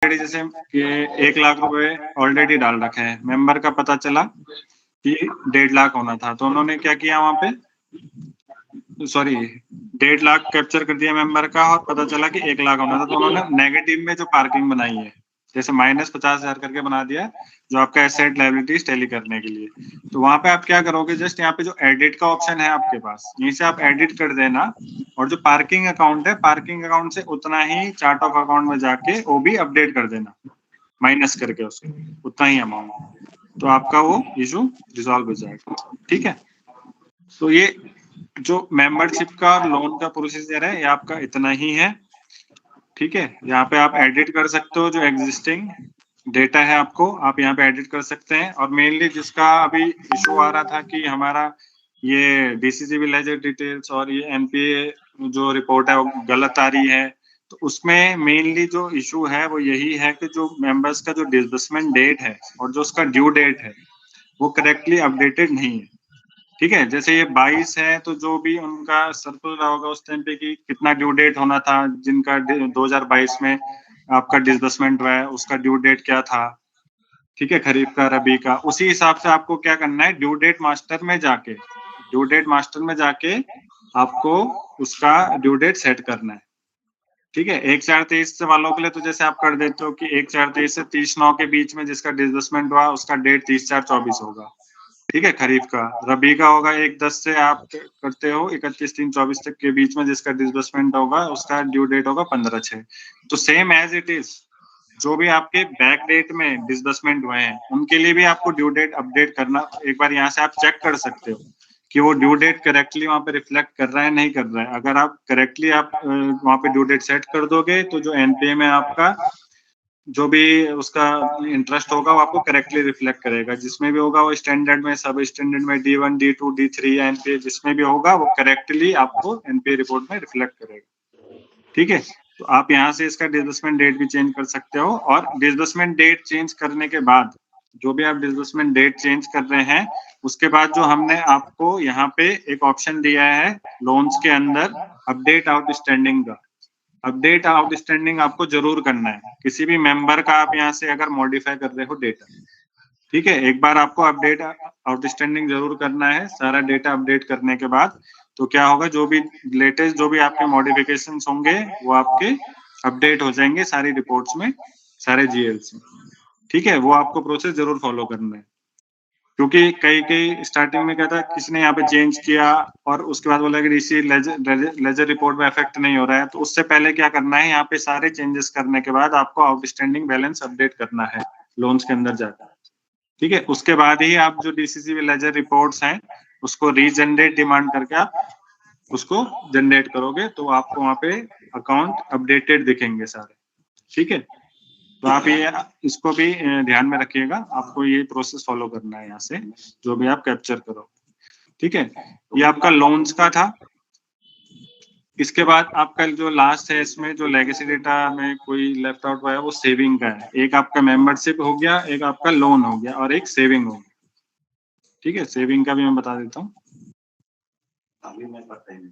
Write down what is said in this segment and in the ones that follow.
जैसे कि 1 लाख रुपए ऑलरेडी डाल रखे हैं, मेंबर का पता चला कि 1.5 लाख होना था, तो उन्होंने क्या किया वहां पे, सॉरी 1.5 लाख कैप्चर कर दिया मेंबर का और पता चला कि 1 लाख होना था, तो उन्होंने नेगेटिव में जो पार्किंग बनाई है जैसे -50,000 करके बना दिया, जो आपका एसेट लायबिलिटीज टैली करने के लिए। तो वहां पे आप क्या करोगे, जस्ट यहाँ पे जो एडिट का ऑप्शन है आपके पास, यहीं से आप एडिट कर देना, और जो पार्किंग अकाउंट है, पार्किंग अकाउंट से उतना ही चार्ट ऑफ अकाउंट में जाके वो भी अपडेट कर देना, माइनस करके उसको उतना ही अमाउंट, तो आपका वो इशू रिजॉल्व हो जाएगा। ठीक है, तो ये जो मेंबरशिप का और लोन का प्रोसीजर है ये आपका इतना ही है। ठीक है, यहाँ पे आप एडिट कर सकते हो, जो एग्जिस्टिंग डेटा है आपको आप यहाँ पे एडिट कर सकते हैं। और मेनली जिसका अभी इशू आ रहा था कि हमारा ये डीसीसीबी लेजर डिटेल्स और ये एनपीए जो रिपोर्ट है वो गलत आ रही है, तो उसमें मेनली जो इशू है वो यही है कि जो मेंबर्स का जो डिसबर्समेंट डेट है और जो उसका ड्यू डेट है वो करेक्टली अपडेटेड नहीं है। ठीक है, जैसे ये 22 है तो जो भी उनका सर्कुलर होगा उस टाइम पे कि कितना ड्यू डेट होना था, जिनका 2022 में आपका डिसबर्समेंट हुआ है उसका ड्यू डेट क्या था। ठीक है, खरीफ का रबी का, उसी हिसाब से आपको क्या करना है, ड्यू डेट मास्टर में जाके आपको उसका ड्यू डेट सेट करना है। ठीक है, 1/4/23 वालों के लिए तो जैसे आप कर देते हो कि 1/4/23 से 30/9 के बीच में जिसका डिसबर्समेंट हुआ उसका डेट 30/4/24 होगा। ठीक है, खरीफ का। रबी का होगा 1/10 से आप करते हो 31/3/24 तक के बीच में जिसका डिसबर्समेंट होगा उसका ड्यू डेट होगा 15/6। तो सेम एज इट इज जो भी आपके बैक डेट में डिसबर्समेंट हुए हैं उनके लिए भी आपको ड्यू डेट अपडेट करना, एक बार यहाँ से आप चेक कर सकते हो कि वो ड्यू डेट करेक्टली वहाँ पे रिफ्लेक्ट कर रहा है नहीं कर रहा है। अगर आप करेक्टली आप वहाँ पे ड्यू डेट सेट कर दोगे तो जो एनपीए में आपका जो भी उसका इंटरेस्ट होगा वो आपको करेक्टली रिफ्लेक्ट करेगा, जिसमें भी होगा वो स्टैंडर्ड में, सब स्टैंडर्ड में D1 D2 D3 या एनपीए जिसमें भी होगा वो करेक्टली आपको एनपीए रिपोर्ट में रिफ्लेक्ट करेगा। ठीक है, तो आप यहाँ से इसका डिसबर्समेंट डेट भी चेंज कर सकते हो, और डिसबर्समेंट डेट चेंज करने के बाद जो भी आप डिसबर्समेंट डेट चेंज कर रहे हैं उसके बाद जो हमने आपको यहाँ पे एक ऑप्शन दिया है लोन्स के अंदर अपडेट आउटस्टैंडिंग का, अपडेट आउटस्टैंडिंग आपको जरूर करना है किसी भी मेंबर का आप यहाँ से अगर मॉडिफाई कर रहे हो डेटा। ठीक है, एक बार आपको अपडेट आउटस्टैंडिंग जरूर करना है, सारा डेटा अपडेट करने के बाद तो क्या होगा, जो भी लेटेस्ट जो भी आपके मॉडिफिकेशंस होंगे वो आपके अपडेट हो जाएंगे सारी रिपोर्ट्स में, सारे जीएल्स में। ठीक है, वो आपको प्रोसेस जरूर फॉलो करना है, क्योंकि कई कई स्टार्टिंग में क्या था किसी ने यहाँ पे चेंज किया और उसके बाद बोला कि डीसी लेजर रिपोर्ट में इफेक्ट नहीं हो रहा है, तो उससे पहले क्या करना है, यहाँ पे सारे चेंजेस करने के बाद आपको आउटस्टैंडिंग बैलेंस अपडेट करना है लोन्स के अंदर जाकर। ठीक है, उसके बाद ही आप जो डीसीसी लेजर रिपोर्ट्स हैं उसको रीजनरेट डिमांड करके आप उसको जनरेट करोगे तो आपको वहाँ पे अकाउंट अपडेटेड दिखेंगे सारे। ठीक है, तो आप ये इसको भी ध्यान में रखिएगा, आपको ये प्रोसेस फॉलो करना है यहाँ से जो भी आप कैप्चर करो। ठीक है, ये आपका लोन्स का था। इसके बाद आपका जो लास्ट है इसमें जो लेगेसी डेटा में कोई लेफ्ट आउट हुआ है वो सेविंग का है। एक आपका मेंबरशिप हो गया, एक आपका लोन हो गया और एक सेविंग हो गया। ठीक है, सेविंग का भी मैं बता देता हूँ। अभी मैं पता ही नहीं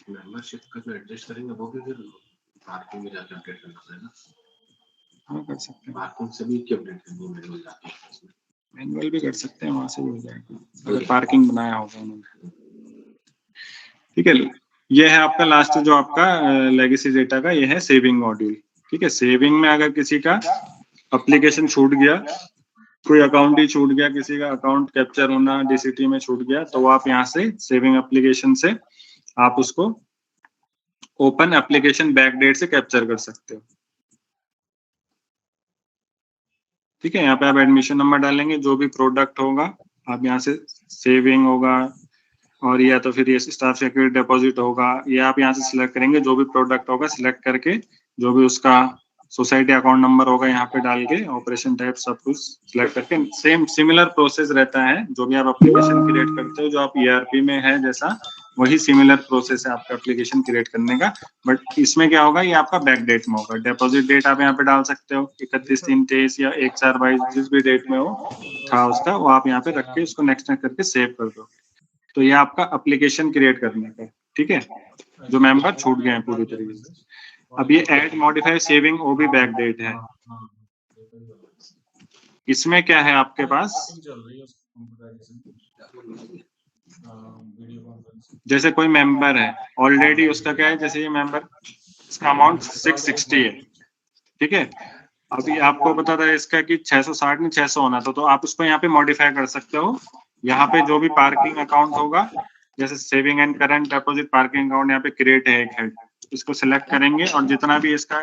मेंबरशिप का जो एडजस्ट करेंगे वो भी फिर पार्किंग में जाकर अपडेट करना है ना। हाँ कर सकते हैं, पार्किंग से भी क्या अपडेट करना है, मैनुअल जाके मैनुअल भी कर सकते हैं, वहां से भी हो जाएगा अगर पार्किंग बनाया होगा उन्होंने। ठीक है, ये है आपका लास्ट जो आपका लेगेसी डेटा का, ये है सेविंग मॉड्यूल। ठीक है, सेविंग में अगर किसी का एप्लीकेशन छूट गया, कोई अकाउंट ही छूट गया, किसी का अकाउंट कैप्चर होना डीसीटी में छूट गया, तो आप यहाँ से सेविंग एप्लीकेशन से आप उसको ओपन एप्लीकेशन बैकडेट से कैप्चर कर सकते हो। ठीक है, यहाँ पे आप एडमिशन नंबर डालेंगे, जो भी प्रोडक्ट होगा आप यहाँ से सेविंग होगा और या तो फिर ये स्टाफ सिक्योरिटी डिपॉजिट होगा, ये आप यहाँ से सिलेक्ट करेंगे, जो भी प्रोडक्ट होगा सिलेक्ट करके जो भी उसका सोसाइटी अकाउंट नंबर होगा यहाँ पे डाल के ऑपरेशन टाइप सब कुछ सिलेक्ट करके सेम सिमिलर प्रोसेस रहता है जो भी आप एप्लीकेशन क्रिएट करते हो, जो आप ईआरपी में है जैसा वही सिमिलर प्रोसेस है आपका एप्लीकेशन क्रिएट करने का। बट इसमें क्या होगा, ये आपका बैक डेट में होगा। डिपॉजिट डेट आप यहाँ पे डाल सकते हो 31/3/23 या 1/4/22 जिस भी डेट में हो था उसका, वो आप यहाँ पे रख के उसको नेक्स्ट करके सेव कर दो। तो ये आपका एप्लीकेशन क्रिएट करने का। ठीक है, जो मेंबर छूट गए हैं पूरी तरीके से। अब ये ऐड मॉडिफाई सेविंग वो भी बैक डेट है। इसमें क्या है आपके पास, जैसे कोई मेंबर है ऑलरेडी, उसका क्या है, जैसे ये मेंबर, इसका अमाउंट 660 है, ठीक है। अभी आपको पता था इसका कि 660 नहीं 600 होना था, तो आप उसको यहाँ पे मॉडिफाई कर सकते हो। यहाँ पे जो भी पार्किंग अकाउंट होगा, जैसे saving and current deposit parking account, यहाँ पे क्रिएट है एक हेड, इसको सिलेक्ट करेंगे और जितना भी इसका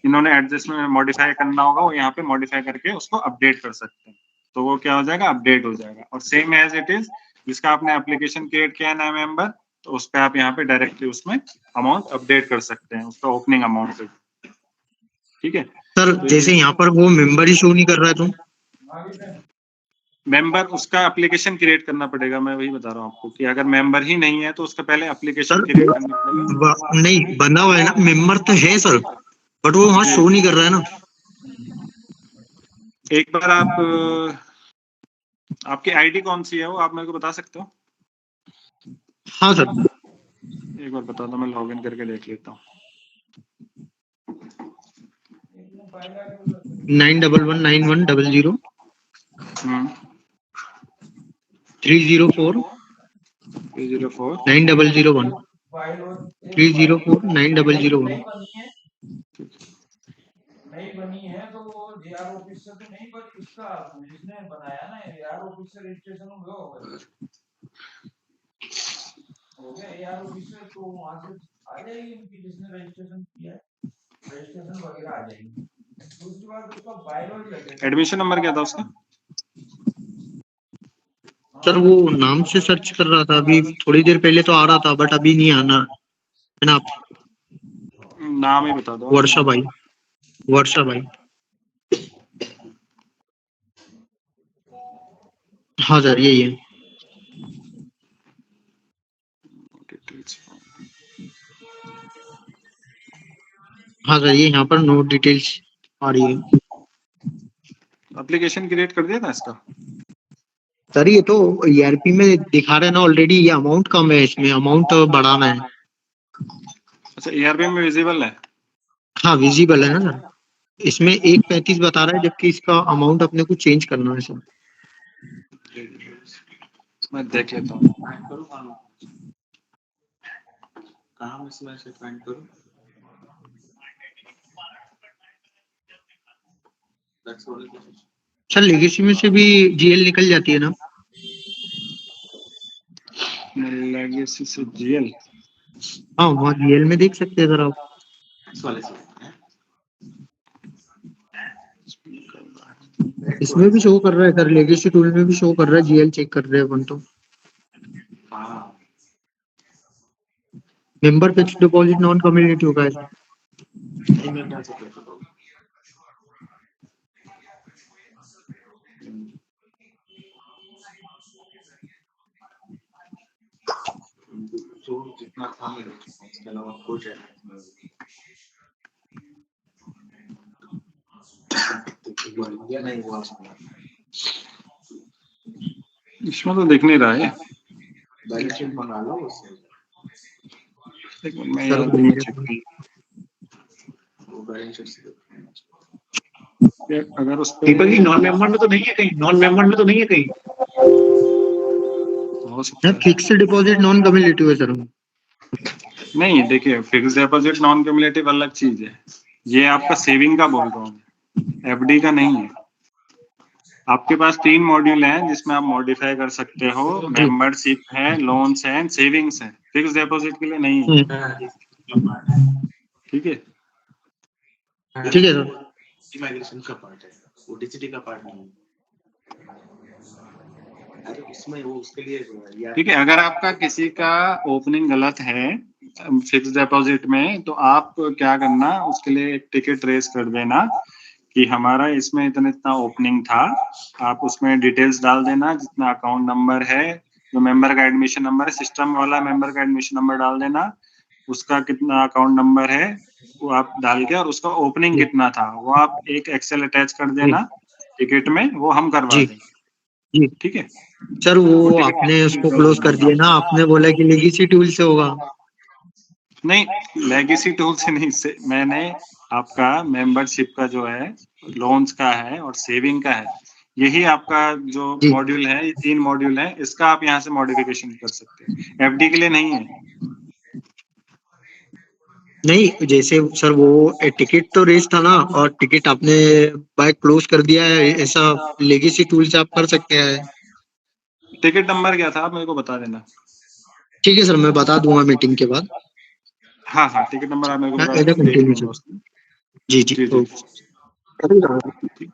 इन्होंने एडजस्टमेंट मॉडिफाई करना होगा वो यहाँ पे मॉडिफाई करके उसको अपडेट कर सकते हैं, तो वो क्या हो जाएगा, अपडेट हो जाएगा। और सेम एज इट इज जिसका आपने एप्लीकेशन क्रिएट किया है नया मेंबर, तो उस पर आप यहाँ पे डायरेक्टली उसमें अमाउंट अपडेट कर सकते हैं, उसका ओपनिंग अमाउंट पे, ठीक है। सर तो जैसे यहाँ पर वो मेंबर ही शो नहीं कर रहा है तो मेंबर, उसका एप्लीकेशन क्रिएट करना पड़ेगा, मैं वही बता रहा हूँ आपको कि अगर मेंबर ही नहीं है तो उसका पहले एप्लीकेशन सर क्रिएट करना पड़ेगा। नहीं बना हुआ है ना, मेंबर तो है सर, बट वो वहाँ शो नहीं कर रहा है ना। एक बार आप आपकी आईडी कौन सी है वो आप मेरे को बता सकते हो? हाँ सर, एक बार बता दो, मैं लॉगिन करके देख लेता हूँ। 9119100304 304 9001 304 9001। नहीं बनी है तो वो जेआर ऑफिसर तो नहीं बनी, उसका जिसने बनाया ना एआर ऑफिसर रजिस्ट्रेशन हो गया एआर ऑफिसर, तो वहां से आ जाएगी उनकी जिसने रजिस्ट्रेशन किया है, रजिस्ट्रेशन वगैरह आ जाएगी। दूसरी बात उसका बायोलॉजी लगेगा। एडमिशन नंबर क्या था उसका? सर वो नाम से सर्च कर रहा था, अभी थोड़ी देर पहले तो आ रहा था, बट अभी नहीं आना है ना। नाम ही बता दो। वर्षा भाई, वर्षा भाई। हाँ सर यही है। हाँ सर ये यहाँ पर नो डिटेल्स आ रही है। एप्लीकेशन क्रिएट कर दिया था इसका? सर ये तो ईआरपी में दिखा रहे हैं ना ऑलरेडी, ये अमाउंट कम है, इसमें अमाउंट बढ़ाना है। अच्छा, ईआरपी में विजिबल है? हाँ विजिबल है ना सर, इसमें 135 बता रहा है, जबकि इसका अमाउंट अपने को चेंज करना है सर। मैं देख लेता हूँ। कहाँ इसमें से फाइंड करूँ? सर लेगेसी में से भी जीएल निकल जाती है ना? लेगेसी से जीएल? हाँ वहाँ जीएल में देख सकते हैं सर आप। इस वाले से इसमें भी शो कर रहा है सर, लेगेसी टूल में भी शो कर रहा है, जीएल चेक कर रहे हैं अपन तो। Member fixed deposit non community होगा ऐसा। जो जितना था मेरे को, उसके अलावा कुछ है नहीं हुआ इसमें तो दिख नहीं रहा है। बैलेंस शीट मंगा लो उससे। एक मिनट मैं यार भी चेक कर, वो बैलेंस शीट से अगर उस पे दीपक जी नॉन मेंबर में तो नहीं है कहीं, नॉन मेंबर में तो नहीं है कहीं। हो सकता है। फिक्स्ड डिपॉजिट नॉन कम्युनिटी है सर। नहीं देखिए, फिक्स डिपॉजिट नॉन क्यूमुलेटिव अलग चीज है, ये आपका सेविंग का बोल रहा हूँ, एफडी का नहीं है। आपके पास 3 मॉड्यूल हैं जिसमें आप मॉडिफाई कर सकते हो, मेंबरशिप है, लोन्स है, सेविंग्स है, फिक्स डिपॉजिट के लिए नहीं है, ठीक है। ठीक है सर, इमिग्रेशन का पार्ट है, वो डीसीटी का पार्ट नहीं है। अरे उसमें वो उसके लिए ठीक है, अगर आपका किसी का ओपनिंग गलत है फिक्स डिपॉजिट में, तो आप क्या करना, उसके लिए एक टिकट रेस कर देना कि हमारा इसमें इतना इतना ओपनिंग था। आप उसमें डिटेल्स डाल देना, जितना अकाउंट नंबर है, जो मेंबर का एडमिशन नंबर है, सिस्टम वाला मेंबर का एडमिशन नंबर डाल देना, उसका कितना अकाउंट नंबर है वो आप डाल के, और उसका ओपनिंग कितना था वो आप एक एक्सेल अटैच कर देना टिकट में, वो हम करवा जी देंगे, ठीक है। सर वो आपने उसको क्लोज कर दिया ना, आपने बोला कि लेगेसी टूल से होगा। नहीं लेगेसी टूल से नहीं से मैंने आपका मेंबरशिप का जो है लोन्स का है और सेविंग का है, यही आपका जो जी। मॉड्यूल है, ये 3 मॉड्यूल है, इसका आप यहाँ से मॉडिफिकेशन कर सकते हैं। एफडी के लिए नहीं है। नहीं, जैसे सर वो टिकट तो रेस था ना, और टिकट आपने बाय क्लोज कर दिया है, ऐसा लेगेसी टूल से आप कर सकते हैं। टिकट नंबर क्या था आप मेरे को बता देना। ठीक है सर, मैं बता दूंगा मीटिंग के बाद। हाँ हाँ, टिकट नंबर आप मेरे को बता एज देना, अ मैं देख कंटिन्यू लूंगा सर। उसको। जी जी जी जी। ओके।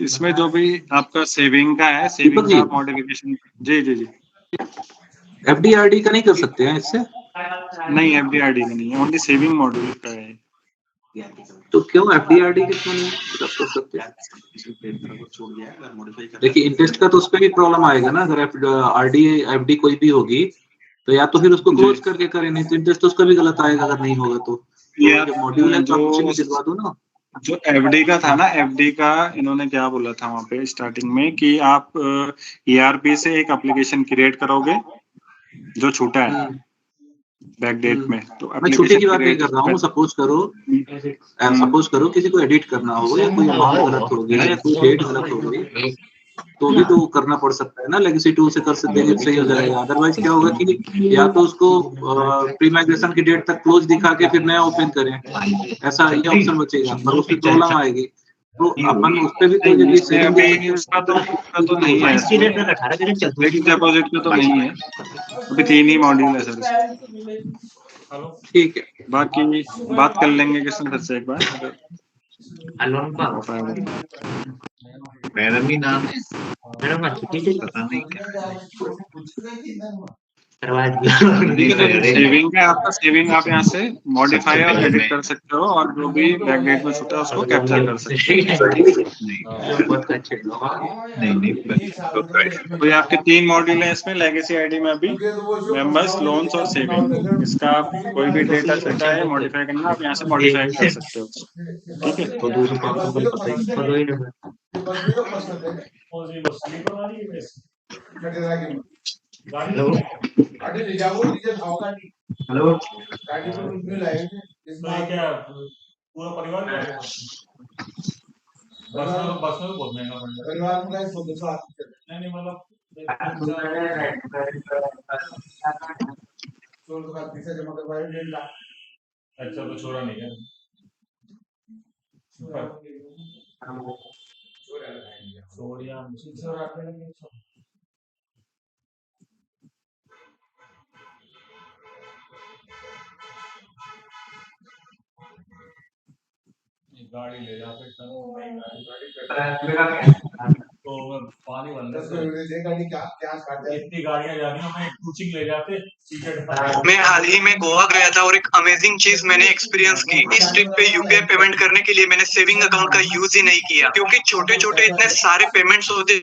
इसमें जो भी आपका सेविंग का है, सेविंग दीपक जी। का आप मॉडिफिकेशन। जी जी जी। एफडीआरडी का नहीं कर सकते हैं इससे? नहीं एफडीआरडी में नहीं है, ओनली सेविंग मॉड्यूल का है। तो क्यों एफडीआरडी के क्यों नहीं कर सकते? देखिए इंटरेस्ट का तो उस पर भी प्रॉब्लम आएगा ना, अगर आरडी एफडी कोई भी होगी तो या तो फिर उसको जी। क्लोज करके करें, नहीं तो इंटरेस्ट उसका भी गलत आएगा अगर नहीं होगा तो यार, जो मॉड्यूल है तो आप उसी में जो दिलवा दो ना। जो एफडी का था ना, एफडी का इन्होंने क्या बोला था वहां पे स्टार्टिंग में कि आप ईआरपी से एक एप्लीकेशन क्रिएट करोगे जो छूटा है बैक डेट में, तो मैं छुट्टी की एप्लीकेशन बात नहीं क्रिएट कर रहा हूँ। सपोज करो किसी को एडिट करना हो या कोई अमाउंट गलत हो गया या कोई डेट गलत हो गई तो भी तो करना पड़ सकता है ना, लेगेसी टूल से कर सकते हैं, सही हो जाएगा। अदरवाइज क्या होगा कि या तो उसको प्री माइग्रेशन की डेट तक क्लोज दिखा के फिर नया ओपन करें, ऐसा ये ऑप्शन बचेगा, पर उसमें प्रॉब्लम आएगी। तो अपन उस पर भी तो यदि इसमें सेविंग दे अभी सकें उसका तो नहीं है, फिक्स डिपॉजिट का तो नहीं है, अभी 3 ही मॉड्यूल है सर इसमें। ठीक है। बाकी बात कर लेंगे किसी सर से एक बार अगर हो पाएगा। मैडम ही नाम है, मैडम का छुट्टी से पता नहीं ठीक है, तो सेविंग है आपका, सेविंग आप यहाँ से मॉडिफाई और एडिट कर सकते हो और जो भी बैक डेट में छूटा है उसको कैप्चर कर सकते हो। तो ये आपके 3 मॉड्यूल है इसमें लेगेसी आईडी में, अभी मेंबर्स, लोन्स और सेविंग। इसका आप कोई भी डेटा छूटा है मॉडिफाई करना, आप यहाँ से मॉडिफाई कर सकते हो, ठीक है। तो 200-500 का पता ही हेलो हेलो क्या पूरा परिवार बस में बहुत महंगा पड़ जाएगा परिवार में नहीं मतलब पैसा जमा करवाए 1.5 लाख। अच्छा तो छोड़ा नहीं है छोड़िया गाड़ी ले जाते तो पानी बंद इतनी गाड़ियां जा रही हैं, मैं कोचिंग ले जाते। मैं हाल ही में गोवा गया था और एक अमेजिंग चीज मैंने एक्सपीरियंस की। इस ट्रिप पे यूपीआई पेमेंट करने के लिए मैंने सेविंग अकाउंट का यूज ही नहीं किया, क्योंकि छोटे छोटे इतने सारे पेमेंट्स होते